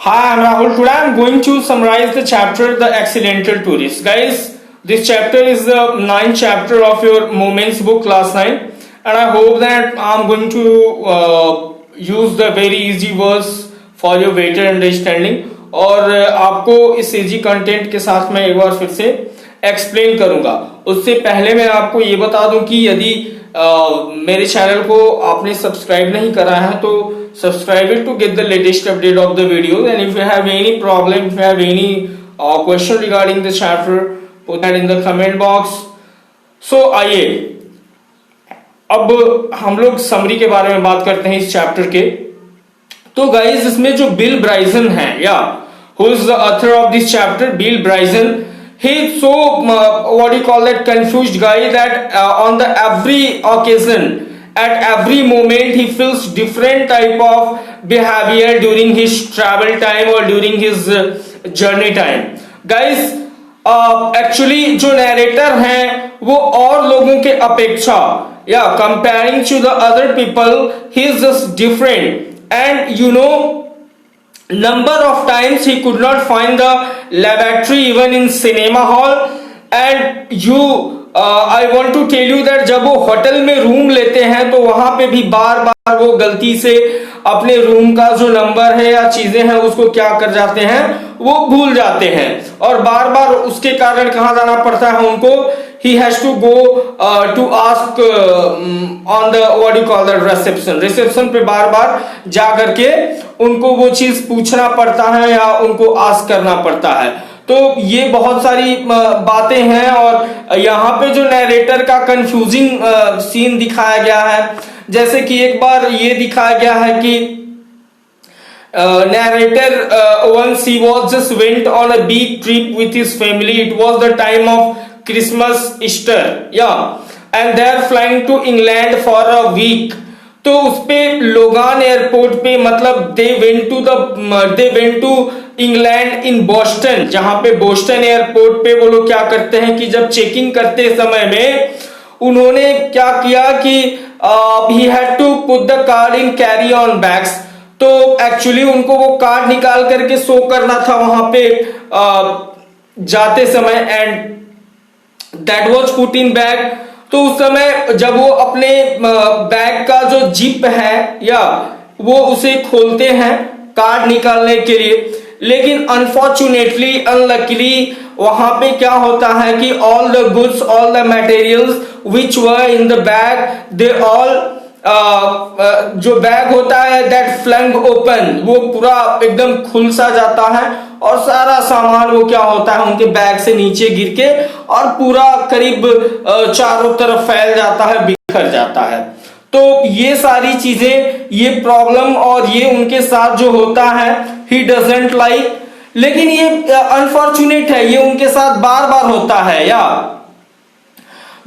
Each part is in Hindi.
Hi, I'm Rahul. Today I'm going to summarize the chapter The Accidental Tourist. Guys, this chapter is the ninth chapter of your Moments book, class 9, and I hope that I'm going to use the very easy words for your better understanding. और आपको इस इजी कंटेंट के साथ मैं एक बार फिर से एक्सप्लेन करूंगा। उससे पहले मैं आपको ये बता दूं कि यदि मेरे चैनल को आपने सब्सक्राइब नहीं करा है तो subscribe it to get the latest update of the videos, and if you have any problem, if you have any question regarding the chapter, put that in the comment box. So आइए अब हम लोग समरी के बारे में बात करते हैं इस चैप्टर के। तो गाइस इसमें जो बिल ब्राइसन है या who is the author of this chapter, Bill Bryson, he is so what do you call that confused guy that on the every occasion, at every moment he feels different type of behavior during his travel time or during his journey time. Guys actually जो नरेटर हैं वो और लोगों के अपेक्षा या comparing to the other people he is just different, and you know number of times he could not find the lavatory even in cinema hall, and you I want to tell you that जब वो होटल में रूम लेते हैं तो वहां पे भी बार बार वो गलती से अपने रूम का जो नंबर है या चीजें हैं उसको क्या कर जाते हैं, वो भूल जाते हैं, और बार बार उसके कारण कहाँ जाना पड़ता है उनको, he has to go to ask on the what do you call that reception पे बार बार जा करके उनको वो चीज पूछना पड़ता है या उनको आस्क करना पड़ता है। तो ये बहुत सारी बातें हैं, और यहाँ पे जो नरेटर का कंफ्यूजिंग सीन दिखाया गया है, जैसे कि एक बार ये दिखाया गया है कि narrator once he was just went on a big trip with his family. It was the time of Christmas, Easter, yeah, and they are flying to England for a week. तो उस पे लोगान एयरपोर्ट पे मतलब they went to England in Boston, जहां पे बोस्टन एयरपोर्ट पे वो लोग क्या करते हैं कि जब चेकिंग करते समय में उन्होंने क्या किया कि he had to put the card in carry on bags. तो एक्चुअली उनको वो कार्ड निकाल करके शो करना था वहां पे जाते समय, and that was put in bag. तो उस समय जब वो अपने बैग का जो जिप है या वो उसे खोलते हैं कार्ड निकालने के लिए, लेकिन अनफॉर्चुनेटली अनलकीली वहां पे क्या होता है कि all the goods, all the materials which were in the bag, they all जो बैग होता है दैट फ्लंग ओपन, वो पूरा एकदम खुल सा जाता है और सारा सामान वो क्या होता है उनके बैग से नीचे गिर के और पूरा करीब चारों तरफ फैल जाता है, बिखर जाता है। तो ये सारी चीजें, ये प्रॉब्लम और ये उनके साथ जो होता है ही डजंट लाइक, लेकिन ये अनफॉर्चुनेट है, ये उनके साथ बार बार होता है। या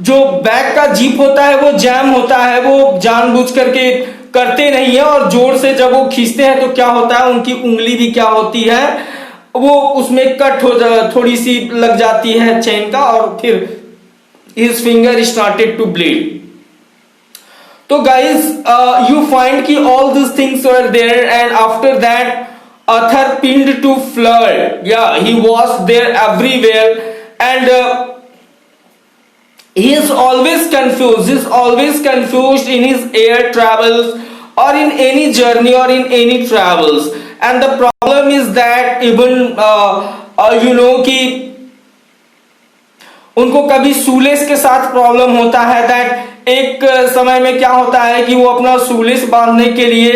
जो बैग का जीप होता है वो जैम होता है, वो जानबूझ करके करते नहीं है, और जोर से जब वो खींचते हैं तो क्या होता है उनकी उंगली भी क्या होती है वो उसमें कट हो थोड़ी सी लग जाती है चेन का, और फिर his finger started to bleed. तो गाइज यू फाइंड कि all this things were there, and after that Arthur pinned to flood. Yeah, he was there everywhere, and he is always confused. He is always confused in his air travels or in any journey or in any travels. And the problem is that even you know कि उनको कभी सूलेस के साथ प्रॉब्लम होता है। दैट एक समय में क्या होता है कि वो अपना सूलेस बांधने के लिए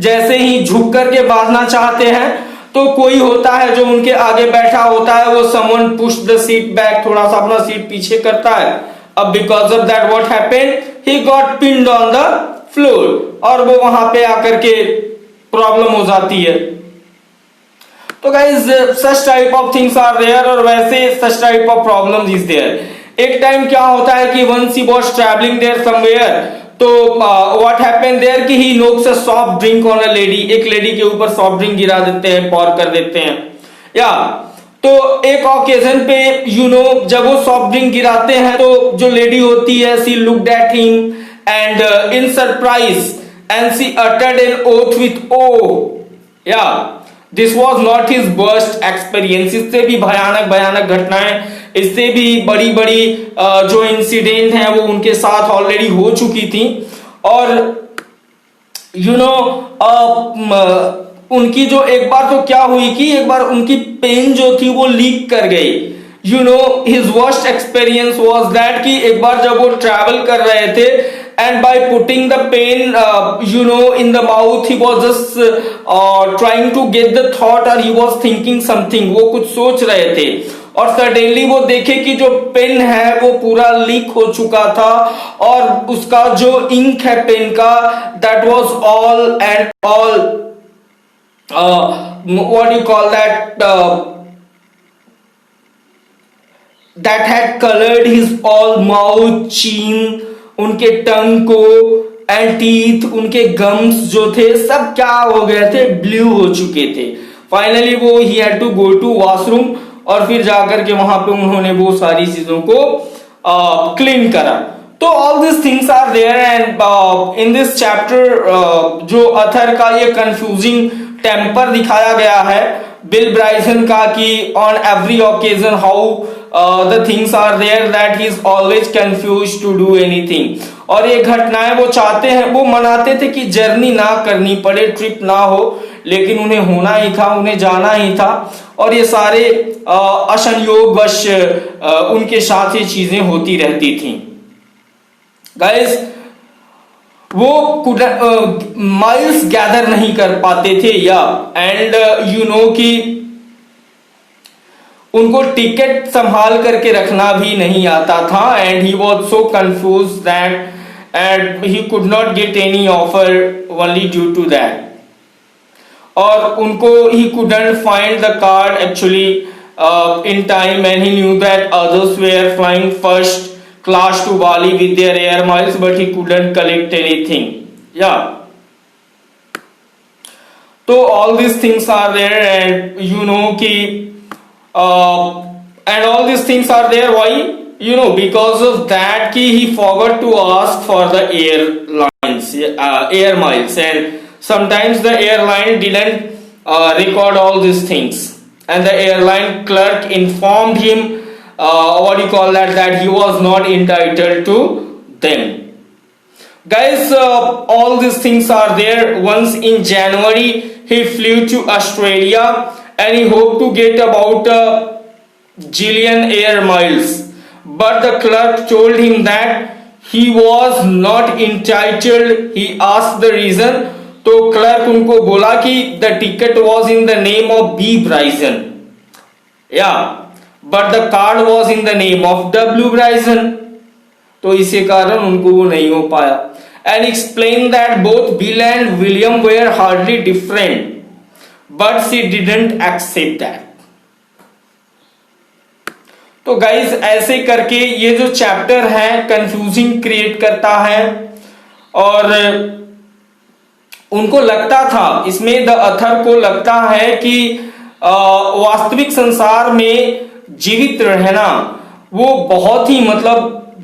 जैसे ही झुक करके बांधना चाहते हैं तो कोई होता है जो उनके आगे बैठा होता है, वो someone push the seat back, थोड़ा सा अपना सीट पीछे करता है। अब because of that what happened, he got pinned on the floor, और वो वहां पे आकर के प्रॉब्लम हो जाती है। तो guys such type of things are there, और वैसे such type of problems is there. एक टाइम क्या होता है कि once he was travelling there somewhere, तो व्हाट हैपेंड देयर कि he knocks a soft drink on a lady, एक लेडी के ऊपर सॉफ्ट ड्रिंक गिरा देते हैं, पॉर कर देते हैं। या तो एक ओकेजन पे यू नो जब वो सॉफ्ट ड्रिंक गिराते हैं तो जो लेडी होती है she looked at him and in surprise and she uttered an oath with oh, yeah this was not his worst experience, इससे भी भयानक भयानक घटनाएं, इससे भी बड़ी बड़ी जो इंसिडेंट हैं वो उनके साथ ऑलरेडी हो चुकी थी। और उनकी जो एक बार तो क्या हुई कि एक बार उनकी पेन जो थी वो लीक कर गई। His worst experience was that कि एक बार जब वो ट्रैवल कर रहे थे and by putting the pen in the mouth, he was just trying to get the thought, or he was thinking something, वो कुछ सोच रहे थे और सडनली वो देखे कि जो पेन है वो पूरा लीक हो चुका था और उसका जो इंक है पेन का, that was all and all what do you call that, that had colored his all mouth, chin, उनके टंग को, एंड टीथ, उनके गम्स जो थे सब क्या हो गए थे, ब्लू हो चुके थे। फाइनली वो he had to go to washroom और फिर जाकर के वहां पे उन्होंने वो सारी चीजों को क्लीन करा। तो all this things are there and in this chapter जो अथर का ये कंफ्यूजिंग टेम्पर दिखाया गया है बिल ब्राइसन का कि on every occasion how the things are there that he is always confused to do anything, और ये घटनाएं वो चाहते हैं, वो मनाते थे कि जर्नी ना करनी पड़े, ट्रिप ना हो, लेकिन उन्हें होना ही था, उन्हें जाना ही था और ये सारे असंयोगवश उनके साथ ये चीजें होती रहती थी। गाइस वो माइल्स गैदर नहीं कर पाते थे या एंड कि उनको टिकट संभाल करके रखना भी नहीं आता था and he was so confuse that and he could not get any offer only due to that, और उनको he couldn't find the card actually in time and he knew that others were flying first class to Bali with their air miles but he couldn't collect anything या। तो all this things are there and कि and all these things are there, why? Because of that ki he forgot to ask for the airlines air miles, and sometimes the airline didn't record all these things and the airline clerk informed him that he was not entitled to them. Guys, all these things are there. Once in January he flew to Australia and he hoped to get about a jillion air miles, but the clerk told him that he was not entitled. He asked the reason, तो clerk उनको बोला कि the ticket was in the name of B. Bryson, yeah, but the card was in the name of W. Bryson, तो इसी कारण उनको वो नहीं हो पाया, and explained that both Bill and William were hardly different, but she didn't accept that. तो गाइज ऐसे करके ये जो चैप्टर है कंफ्यूजिंग क्रिएट करता है और उनको लगता था, इसमें द अथर को लगता है कि वास्तविक संसार में जीवित रहना वो बहुत ही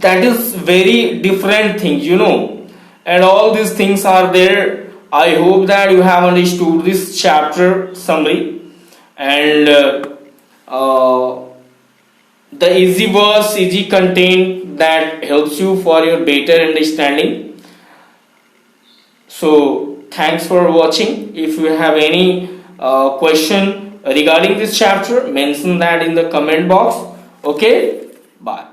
that is very different thing and all this things are there. I hope that you have understood this chapter summary and the easy verse, easy content that helps you for your better understanding. So thanks for watching. If you have any question regarding this chapter, mention that in the comment box. Okay, bye.